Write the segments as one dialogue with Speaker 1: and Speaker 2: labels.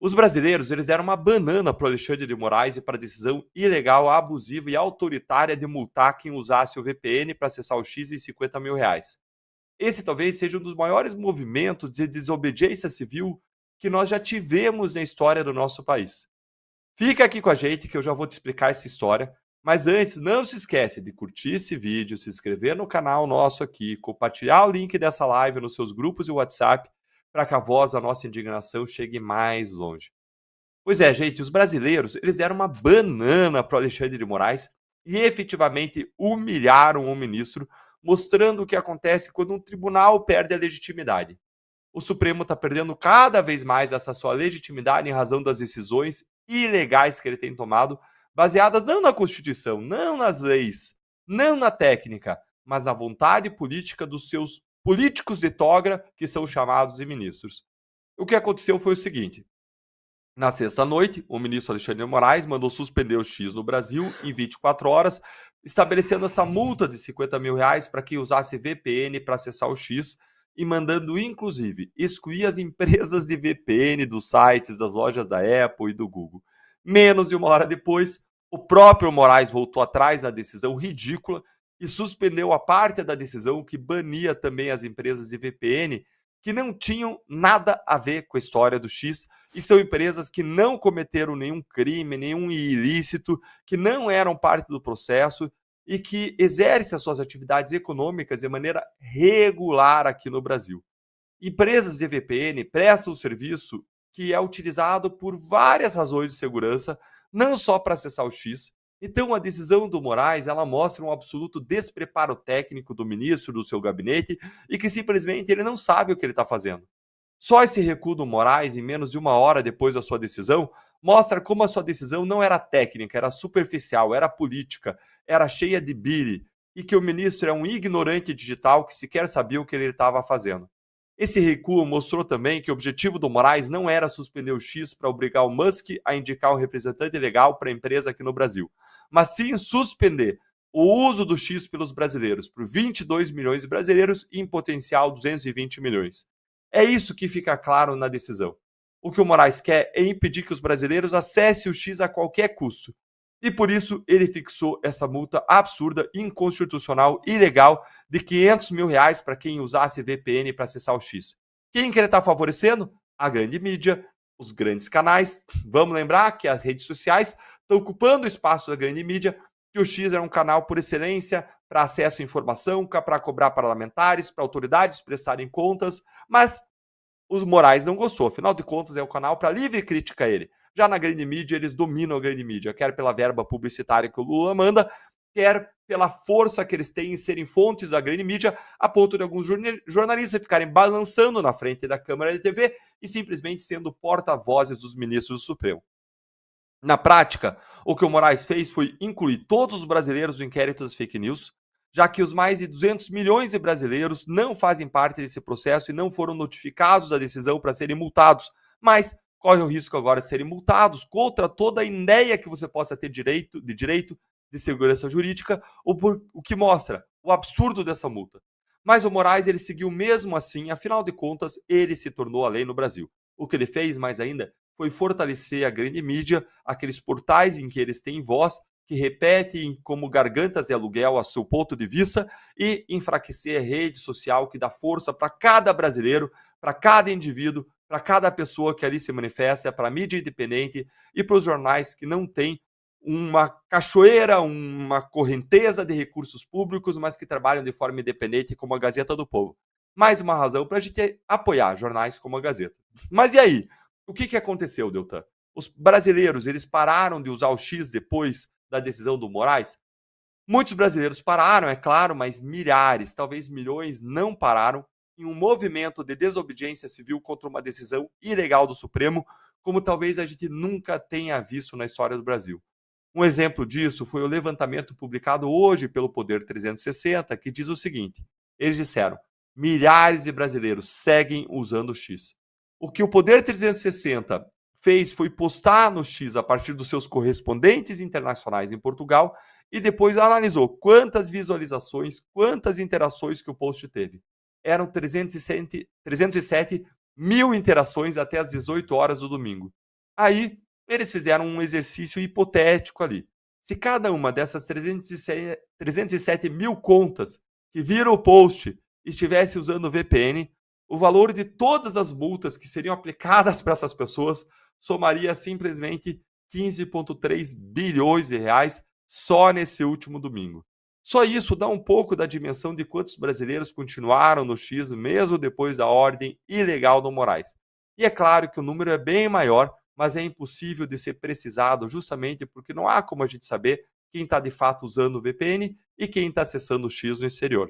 Speaker 1: Os brasileiros, eles deram uma banana para o Alexandre de Moraes e para a decisão ilegal, abusiva e autoritária de multar quem usasse o VPN para acessar o X e R$ 50 mil. Esse talvez seja um dos maiores movimentos de desobediência civil que nós já tivemos na história do nosso país. Fica aqui com a gente que eu já vou te explicar essa história, mas antes não se esquece de curtir esse vídeo, se inscrever no canal nosso aqui, compartilhar o link dessa live nos seus grupos e WhatsApp para que a voz da nossa indignação chegue mais longe. Pois é, gente, os brasileiros, eles deram uma banana para o Alexandre de Moraes e efetivamente humilharam o ministro, mostrando o que acontece quando um tribunal perde a legitimidade. O Supremo está perdendo cada vez mais essa sua legitimidade em razão das decisões ilegais que ele tem tomado, baseadas não na Constituição, não nas leis, não na técnica, mas na vontade política dos seus políticos de toga, que são chamados de ministros. O que aconteceu foi o seguinte: na sexta-noite, o ministro Alexandre de Moraes mandou suspender o X no Brasil em 24 horas, estabelecendo essa multa de R$ 50 mil para quem usasse VPN para acessar o X e mandando, inclusive, excluir as empresas de VPN dos sites das lojas da Apple e do Google. Menos de uma hora depois, o próprio Moraes voltou atrás na decisão ridícula e suspendeu a parte da decisão que bania também as empresas de VPN que não tinham nada a ver com a história do X e são empresas que não cometeram nenhum crime, nenhum ilícito, que não eram parte do processo e que exercem as suas atividades econômicas de maneira regular aqui no Brasil. Empresas de VPN prestam um serviço que é utilizado por várias razões de segurança, não só para acessar o X. Então, a decisão do Moraes, ela mostra um absoluto despreparo técnico do ministro, do seu gabinete, e que simplesmente ele não sabe o que ele está fazendo. Só esse recuo do Moraes, em menos de uma hora depois da sua decisão, mostra como a sua decisão não era técnica, era superficial, era política, era cheia de bile, e que o ministro é um ignorante digital que sequer sabia o que ele estava fazendo. Esse recuo mostrou também que o objetivo do Moraes não era suspender o X para obrigar o Musk a indicar um representante legal para a empresa aqui no Brasil, mas sim suspender o uso do X pelos brasileiros, por 22 milhões de brasileiros e em potencial 220 milhões. É isso que fica claro na decisão. O que o Moraes quer é impedir que os brasileiros acessem o X a qualquer custo. E por isso ele fixou essa multa absurda, inconstitucional, ilegal, de R$ 500 mil para quem usasse VPN para acessar o X. Quem que ele está favorecendo? A grande mídia, os grandes canais. Vamos lembrar que as redes sociais estão ocupando o espaço da grande mídia, que o X era um canal por excelência para acesso à informação, para cobrar parlamentares, para autoridades prestarem contas, mas os Moraes não gostou. Afinal de contas, é o canal para livre crítica a ele. Já na grande mídia, eles dominam a grande mídia, quer pela verba publicitária que o Lula manda, quer pela força que eles têm em serem fontes da grande mídia, a ponto de alguns jornalistas ficarem balançando na frente da Câmara de TV e simplesmente sendo porta-vozes dos ministros do Supremo. Na prática, o que o Moraes fez foi incluir todos os brasileiros no inquérito das fake news, já que os mais de 200 milhões de brasileiros não fazem parte desse processo e não foram notificados da decisão para serem multados, mas corre o risco agora de serem multados contra toda a ideia que você possa ter de segurança jurídica, o que mostra o absurdo dessa multa. Mas o Moraes ele seguiu mesmo assim, afinal de contas, ele se tornou a lei no Brasil. O que ele fez, mais ainda, foi fortalecer a grande mídia, aqueles portais em que eles têm voz, que repetem como gargantas de aluguel a seu ponto de vista, e enfraquecer a rede social que dá força para cada brasileiro, para cada indivíduo, para cada pessoa que ali se manifesta, para a mídia independente e para os jornais que não têm uma cachoeira, uma correnteza de recursos públicos, mas que trabalham de forma independente, como a Gazeta do Povo. Mais uma razão para a gente apoiar jornais como a Gazeta. Mas e aí? O que aconteceu, Deltan? Os brasileiros, eles pararam de usar o X depois da decisão do Moraes? Muitos brasileiros pararam, é claro, mas milhares, talvez milhões, não pararam em um movimento de desobediência civil contra uma decisão ilegal do Supremo, como talvez a gente nunca tenha visto na história do Brasil. Um exemplo disso foi o levantamento publicado hoje pelo Poder 360, que diz o seguinte: eles disseram, milhares de brasileiros seguem usando o X. O que o Poder 360 fez foi postar no X a partir dos seus correspondentes internacionais em Portugal e depois analisou quantas visualizações, quantas interações que o post teve. Eram 307 mil interações até as 18 horas do domingo. Aí, eles fizeram um exercício hipotético ali. Se cada uma dessas 307 mil contas que viram o post estivesse usando o VPN, o valor de todas as multas que seriam aplicadas para essas pessoas somaria simplesmente 15,3 bilhões de reais só nesse último domingo. Só isso dá um pouco da dimensão de quantos brasileiros continuaram no X mesmo depois da ordem ilegal do Moraes. E é claro que o número é bem maior, mas é impossível de ser precisado justamente porque não há como a gente saber quem está de fato usando o VPN e quem está acessando o X no exterior.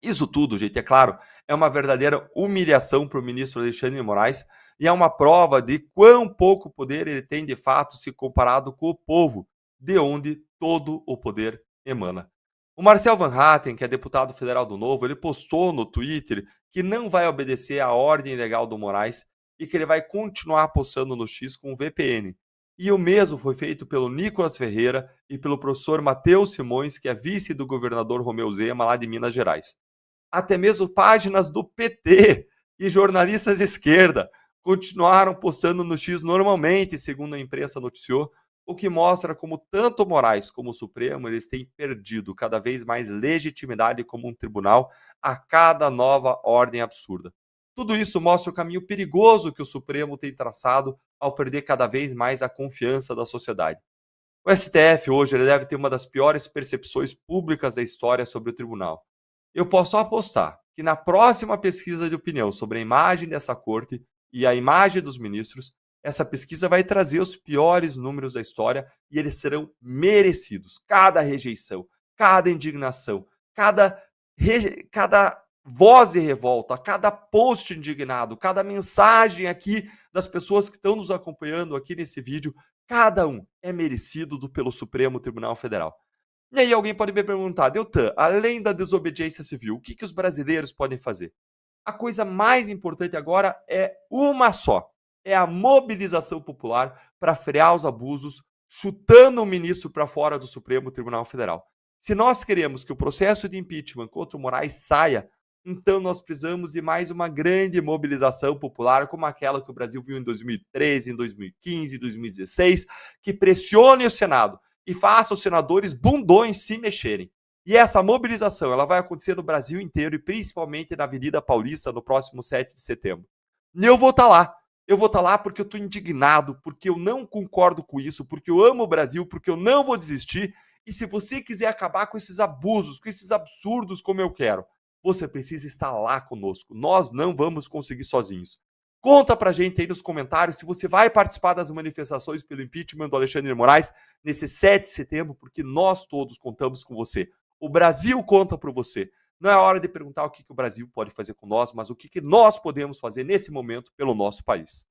Speaker 1: Isso tudo, gente, é claro, é uma verdadeira humilhação para o ministro Alexandre de Moraes e é uma prova de quão pouco poder ele tem de fato se comparado com o povo, de onde todo o poder emana. O Marcel Van Hatten, que é deputado federal do Novo, ele postou no Twitter que não vai obedecer à ordem legal do Moraes e que ele vai continuar apostando no X com o VPN. E o mesmo foi feito pelo Nicolas Ferreira e pelo professor Matheus Simões, que é vice do governador Romeu Zema, lá de Minas Gerais. Até mesmo páginas do PT e jornalistas de esquerda continuaram postando no X normalmente, segundo a imprensa noticiou, o que mostra como tanto Moraes como o Supremo eles têm perdido cada vez mais legitimidade como um tribunal a cada nova ordem absurda. Tudo isso mostra o caminho perigoso que o Supremo tem traçado ao perder cada vez mais a confiança da sociedade. O STF hoje ele deve ter uma das piores percepções públicas da história sobre o tribunal. Eu posso apostar que na próxima pesquisa de opinião sobre a imagem dessa corte e a imagem dos ministros, essa pesquisa vai trazer os piores números da história e eles serão merecidos. Cada rejeição, cada indignação, cada voz de revolta, cada post indignado, cada mensagem aqui das pessoas que estão nos acompanhando aqui nesse vídeo, cada um é merecido pelo Supremo Tribunal Federal. E aí alguém pode me perguntar, Deltan, além da desobediência civil, o que os brasileiros podem fazer? A coisa mais importante agora é uma só: é a mobilização popular para frear os abusos, chutando o ministro para fora do Supremo Tribunal Federal. Se nós queremos que o processo de impeachment contra o Moraes saia, então nós precisamos de mais uma grande mobilização popular, como aquela que o Brasil viu em 2013, em 2015, em 2016, que pressione o Senado e faça os senadores bundões se mexerem. E essa mobilização ela vai acontecer no Brasil inteiro e principalmente na Avenida Paulista no próximo 7 de setembro. E eu vou estar lá. Eu vou estar lá porque eu estou indignado, porque eu não concordo com isso, porque eu amo o Brasil, porque eu não vou desistir. E se você quiser acabar com esses abusos, com esses absurdos como eu quero, você precisa estar lá conosco. Nós não vamos conseguir sozinhos. Conta pra gente aí nos comentários se você vai participar das manifestações pelo impeachment do Alexandre de Moraes nesse 7 de setembro, porque nós todos contamos com você. O Brasil conta por você. Não é hora de perguntar o que o Brasil pode fazer com nós, mas o que nós podemos fazer nesse momento pelo nosso país.